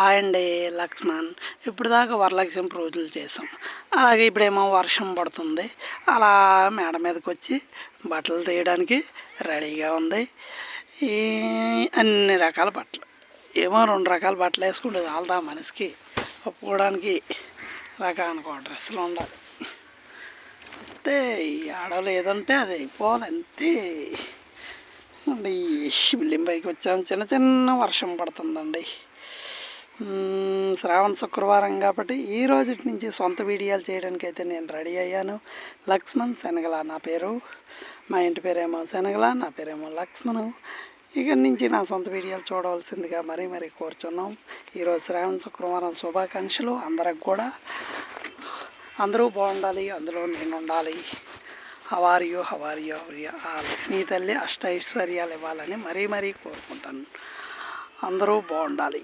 Hi అండి. లక్ష్మణ్. ఇప్పటిదాకా వరలక్ష్మి పూజలు చేసాం. అలాగే ఇప్పుడేమో వర్షం పడుతుంది. అలా మేడ మీదకొచ్చి బట్టలు తీయడానికి రెడీగా ఉంది. ఈ అన్ని రకాల బట్టలు. ఏమో 2 రకాల బట్టలు వేసుకుంటే చాలదా మనిషికి. ఒప్పుకోవడానికి రకానికి డ్రెస్సులు ఉండాలి. అంతే. ఈ ఆడవాళ్ళు ఏదంటే అది అయిపోవాలి అంతే. అండి బిల్డింగ్ పైకి వచ్చాము. చిన్న చిన్న వర్షం పడుతుందండి. శ్రావణ శుక్రవారం కాబట్టి ఈ రోజు నుంచి సొంత వీడియోలు చేయడానికి అయితే నేను రెడీ అయ్యాను. లక్ష్మణ్ శనగల నా పేరు. మా ఇంటి పేరేమో శనగల, నా పేరేమో లక్ష్మణ్. ఇక నుంచి నా సొంత వీడియోలు చూడవలసిందిగా మరీ కోరుచున్నాం. ఈరోజు శ్రావణ శుక్రవారం శుభాకాంక్షలు అందరికి కూడా. అందరూ బాగుండాలి, అందులో నేను ఉండాలి. హవారియో ఆ లక్ష్మీ తల్లి అష్టైశ్వర్యాలు ఇవ్వాలని మరీ కోరుకుంటాను. అందరూ బాగుండాలి.